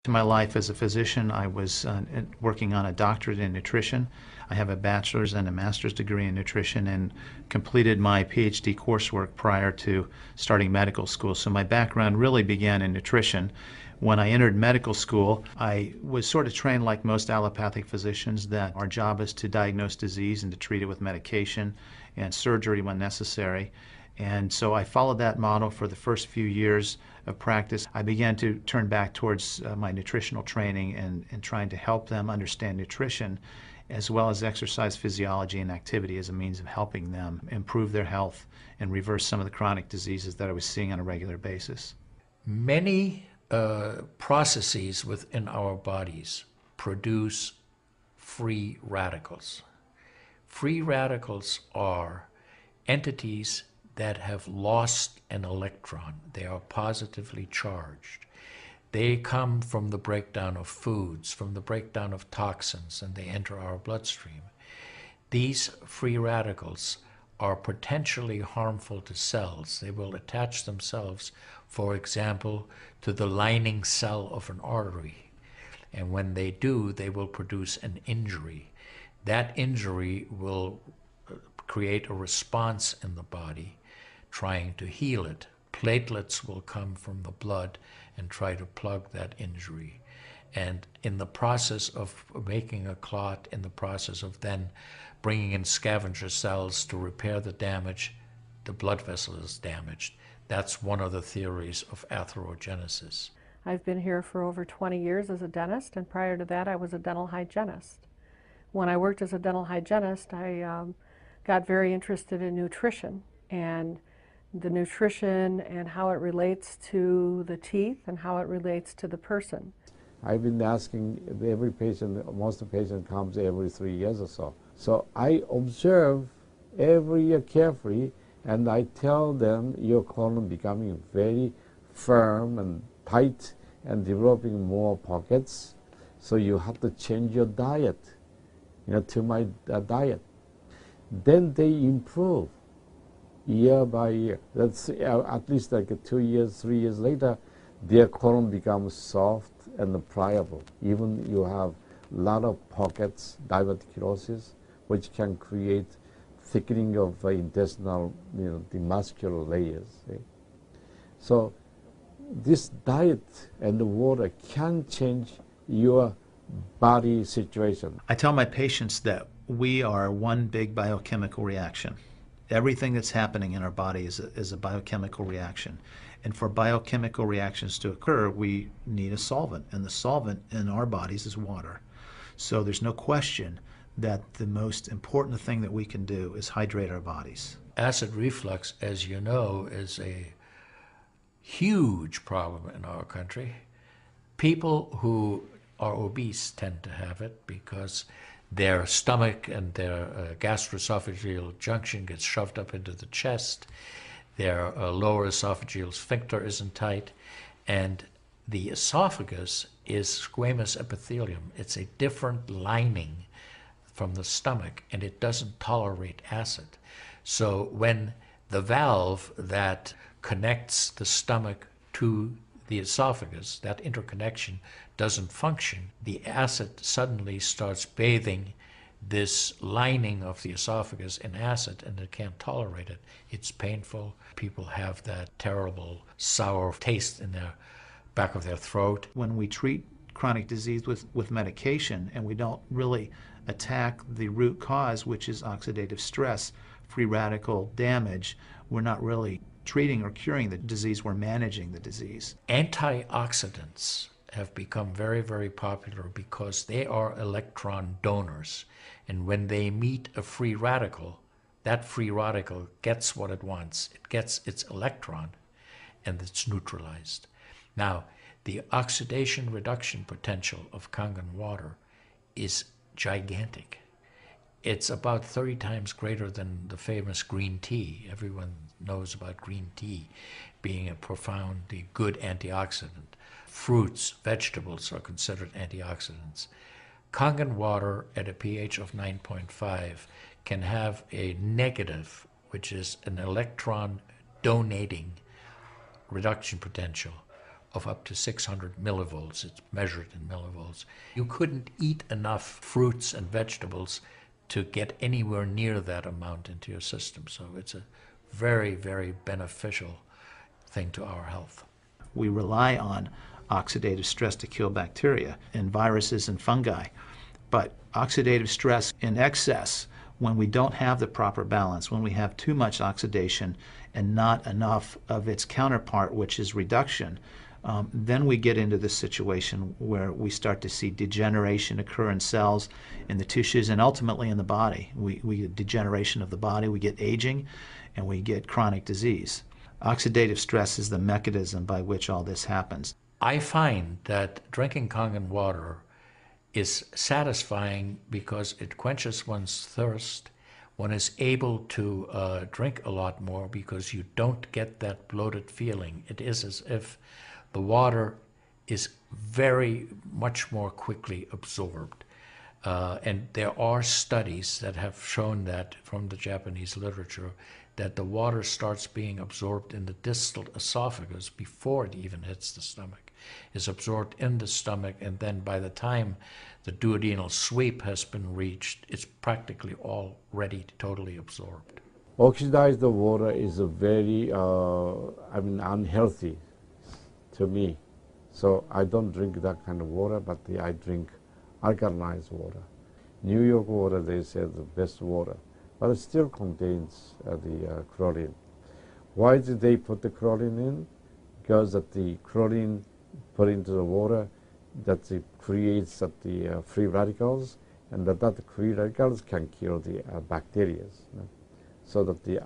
In my life as a physician, I was working on a doctorate in nutrition. I have a bachelor's and a master's degree in nutrition and completed my PhD coursework prior to starting medical school. So my background really began in nutrition. When I entered medical school, I was sort of trained like most allopathic physicians that our job is to diagnose disease and to treat it with medication and surgery when necessary. And so I followed that model for the first few years of practice. I began to turn back towards my nutritional training and trying to help them understand nutrition as well as exercise physiology and activity as a means of helping them improve their health and reverse some of the chronic diseases that I was seeing on a regular basis. Many processes within our bodies produce free radicals. Free radicals are entities that have lost an electron. They are positively charged. They come from the breakdown of foods, from the breakdown of toxins, and they enter our bloodstream. These free radicals are potentially harmful to cells. They will attach themselves, for example, to the lining cell of an artery. And when they do, they will produce an injury. That injury will create a response in the body trying to heal it. Platelets will come from the blood and try to plug that injury. And in the process of making a clot, in the process of then bringing in scavenger cells to repair the damage, the blood vessel is damaged. That's one of the theories of atherogenesis. I've been here for over 20 years as a dentist, and prior to that I was a dental hygienist. When I worked as a dental hygienist, I got very interested in nutrition and the nutrition and how it relates to the teeth and how it relates to the person. I've been asking every patient, most of the patient comes every 3 years or so. So I observe every year carefully, and I tell them your colon becoming very firm and tight and developing more pockets, so you have to change your diet, to my diet. Then they improve year by year. That's at least like 2 years, 3 years later, their colon becomes soft and pliable. Even you have a lot of pockets, diverticulosis, which can create thickening of intestinal, the muscular layers. So this diet and the water can change your body situation. I tell my patients that we are one big biochemical reaction. Everything that's happening in our body is a biochemical reaction. And for biochemical reactions to occur, we need a solvent. And the solvent in our bodies is water. So there's no question that the most important thing that we can do is hydrate our bodies. Acid reflux, as you know, is a huge problem in our country. People who are obese tend to have it because their stomach and their gastroesophageal junction gets shoved up into the chest. Their lower esophageal sphincter isn't tight. And the esophagus is squamous epithelium. It's a different lining from the stomach, and it doesn't tolerate acid. So when the valve that connects the stomach to the esophagus, that interconnection doesn't function, the acid suddenly starts bathing this lining of the esophagus in acid, and it can't tolerate it. It's painful. People have that terrible sour taste in the back of their throat. When we treat chronic disease with medication and we don't really attack the root cause, which is oxidative stress, free radical damage, we're not really treating or curing the disease, we're managing the disease. Antioxidants have become very, very popular because they are electron donors. And when they meet a free radical, that free radical gets what it wants. It gets its electron, and it's neutralized. Now, the oxidation reduction potential of Kangen water is gigantic. It's about 30 times greater than the famous green tea. Everyone knows about green tea being a profoundly good antioxidant. Fruits, vegetables are considered antioxidants. Kangen water at a pH of 9.5 can have a negative, which is an electron donating reduction potential of up to 600 millivolts. It's measured in millivolts. You couldn't eat enough fruits and vegetables to get anywhere near that amount into your system. So it's a very, very beneficial thing to our health. We rely on oxidative stress to kill bacteria and viruses and fungi. But oxidative stress in excess, when we don't have the proper balance, when we have too much oxidation and not enough of its counterpart, which is reduction, then we get into this situation where we start to see degeneration occur in cells, in the tissues, and ultimately in the body. We get degeneration of the body, we get aging, and we get chronic disease. Oxidative stress is the mechanism by which all this happens. I find that drinking Kangen water is satisfying because it quenches one's thirst. One is able to drink a lot more because you don't get that bloated feeling. It is as if the water is very much more quickly absorbed. And there are studies that have shown that from the Japanese literature that the water starts being absorbed in the distal esophagus before it even hits the stomach, is absorbed in the stomach, and then by the time the duodenal sweep has been reached, it's practically already totally absorbed. Oxidized water is a very, unhealthy to me. So I don't drink that kind of water, but I drink alkalized water. New York water, they say, the best water, but it still contains the chlorine. Why did they put the chlorine in? Because that the chlorine put into the water, that it creates the free radicals, and that free radicals can kill the bacteria. So that the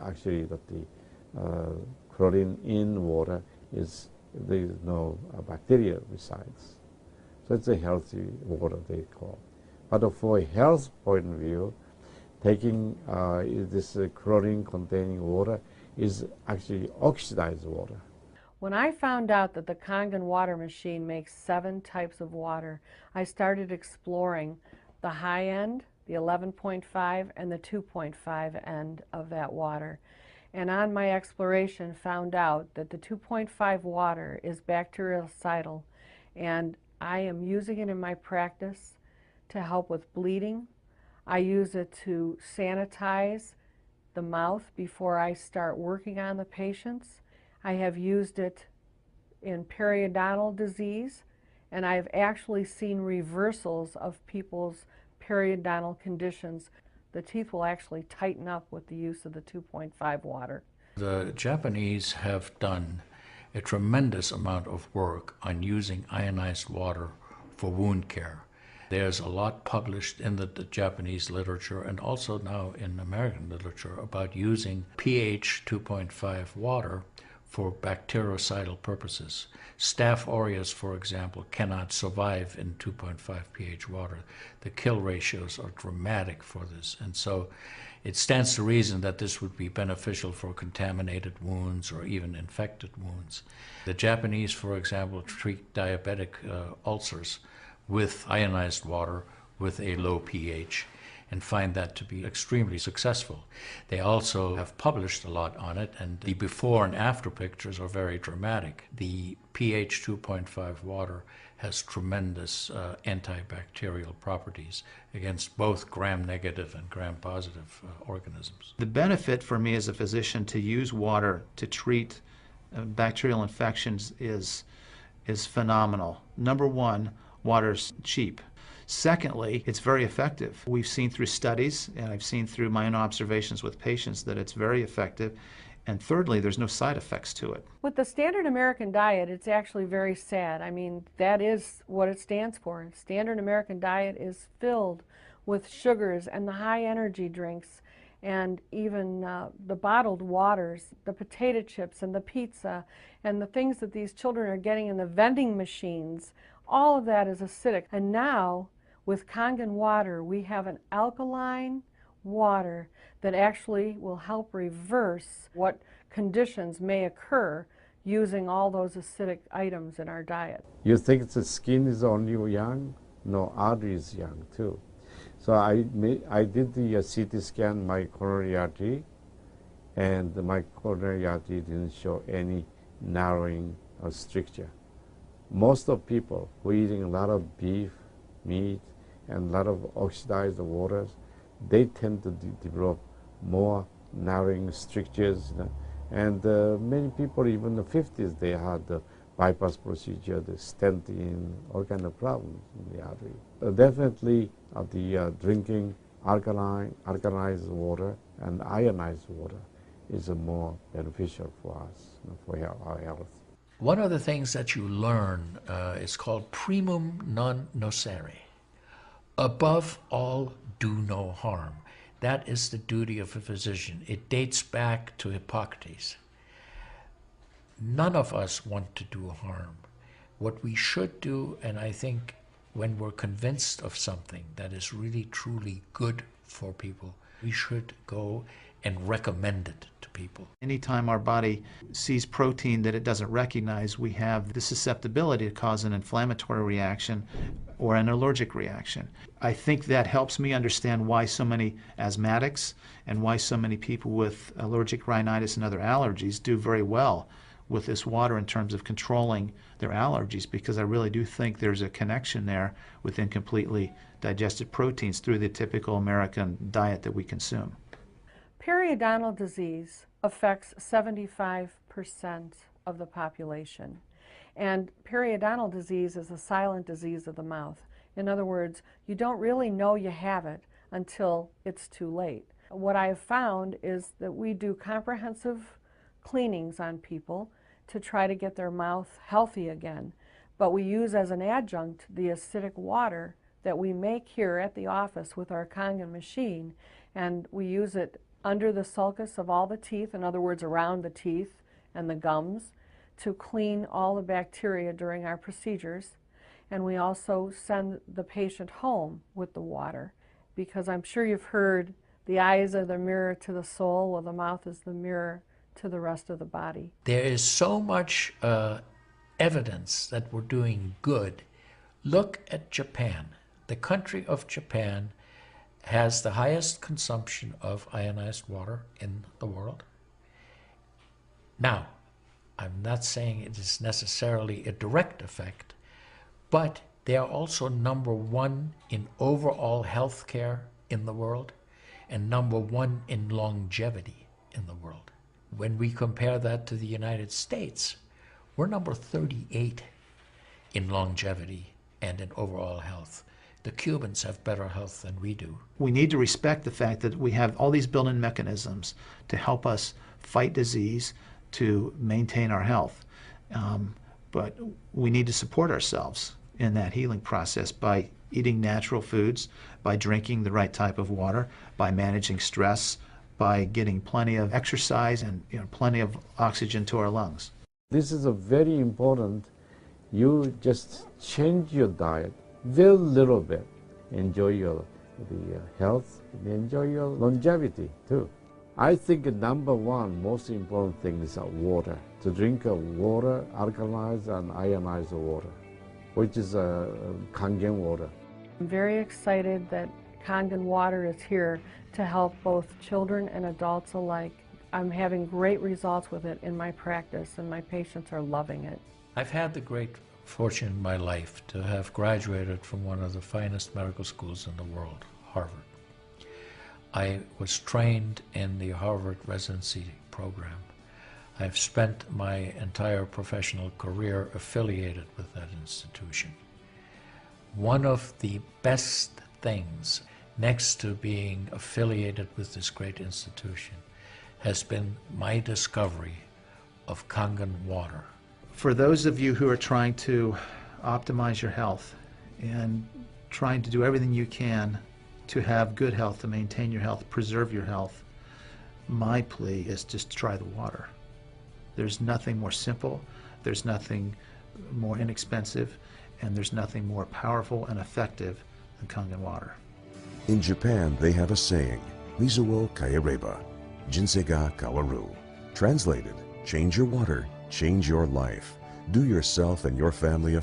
chlorine in water is, there is no bacteria resides. So it's a healthy water, they call. But for a health point of view, taking this chlorine-containing water is actually oxidized water. When I found out that the Kangen water machine makes 7 types of water, I started exploring the high end, the 11.5, and the 2.5 end of that water. And on my exploration, found out that the 2.5 water is bactericidal, and I am using it in my practice to help with bleeding. I use it to sanitize the mouth before I start working on the patients. I have used it in periodontal disease, and I've actually seen reversals of people's periodontal conditions. The teeth will actually tighten up with the use of the 2.5 water. The Japanese have done a tremendous amount of work on using ionized water for wound care. There's a lot published in the Japanese literature and also now in American literature about using pH 2.5 water for bactericidal purposes. Staph aureus, for example, cannot survive in 2.5 pH water. The kill ratios are dramatic for this, and so it stands to reason that this would be beneficial for contaminated wounds or even infected wounds. The Japanese, for example, treat diabetic ulcers with ionized water with a low pH and find that to be extremely successful. They also have published a lot on it, and the before and after pictures are very dramatic. The pH 2.5 water has tremendous antibacterial properties against both gram-negative and gram-positive organisms. The benefit for me as a physician to use water to treat bacterial infections is phenomenal. Number one, water's cheap. Secondly, it's very effective. We've seen through studies, and I've seen through my own observations with patients, that it's very effective. And thirdly, there's no side effects to it. With the standard American diet, it's actually very sad. I mean, that is what it stands for. Standard American diet is filled with sugars and the high energy drinks, and even the bottled waters, the potato chips and the pizza, and the things that these children are getting in the vending machines. All of that is acidic. And now, with Kangen water, we have an alkaline water that actually will help reverse what conditions may occur using all those acidic items in our diet. You think the skin is only young? No, artery is young too. So I did the CT scan, my coronary artery, and my coronary artery didn't show any narrowing or stricture. most of people who are eating a lot of beef, meat, and a lot of oxidized waters, they tend to develop more narrowing strictures. And many people, even in the 50s, they had the bypass procedure, the stenting, all kind of problems in the artery. Definitely the drinking alkalized water and ionized water is more beneficial for us, for our health. One of the things that you learn is called primum non nocere. Above all, do no harm. That is the duty of a physician. It dates back to Hippocrates. None of us want to do harm. What we should do, and I think when we're convinced of something that is really truly good for people, we should go and recommend it to people. Anytime our body sees protein that it doesn't recognize, we have the susceptibility to cause an inflammatory reaction or an allergic reaction. I think that helps me understand why so many asthmatics and why so many people with allergic rhinitis and other allergies do very well with this water in terms of controlling their allergies, because I really do think there's a connection there with incompletely digested proteins through the typical American diet that we consume. Periodontal disease affects 75% of the population. And periodontal disease is a silent disease of the mouth. In other words, you don't really know you have it until it's too late. What I have found is that we do comprehensive cleanings on people to try to get their mouth healthy again. But we use as an adjunct the acidic water that we make here at the office with our Kangen machine, and we use it under the sulcus of all the teeth, in other words, around the teeth and the gums, to clean all the bacteria during our procedures. And we also send the patient home with the water, because I'm sure you've heard the eyes are the mirror to the soul, or the mouth is the mirror to the rest of the body. There is so much evidence that we're doing good. Look at Japan. The country of Japan has the highest consumption of ionized water in the world. Now, I'm not saying it is necessarily a direct effect, but they are also #1 in overall health care in the world and #1 in longevity in the world. When we compare that to the United States, we're number 38 in longevity and in overall health. The Cubans have better health than we do. We need to respect the fact that we have all these built-in mechanisms to help us fight disease, to maintain our health. But we need to support ourselves in that healing process by eating natural foods, by drinking the right type of water, by managing stress, by getting plenty of exercise and plenty of oxygen to our lungs. This is a very important. You just change your diet very little bit. Enjoy your health, enjoy your longevity too. I think #1 most important thing is water. To drink water, alkalized and ionized water, which is Kangen water. I'm very excited that Kangen water is here to help both children and adults alike. I'm having great results with it in my practice, and my patients are loving it. I've had the great fortune in my life to have graduated from one of the finest medical schools in the world, Harvard. I was trained in the Harvard residency program. I've spent my entire professional career affiliated with that institution. One of the best things, next to being affiliated with this great institution, has been my discovery of Kangen water. For those of you who are trying to optimize your health and trying to do everything you can to have good health, to maintain your health, preserve your health, my plea is just try the water. There's nothing more simple, there's nothing more inexpensive, and there's nothing more powerful and effective than Kangen water. In Japan, they have a saying, Mizuo kaereba, jinsei ga kawaru. Translated, change your water, change your life. Do yourself and your family a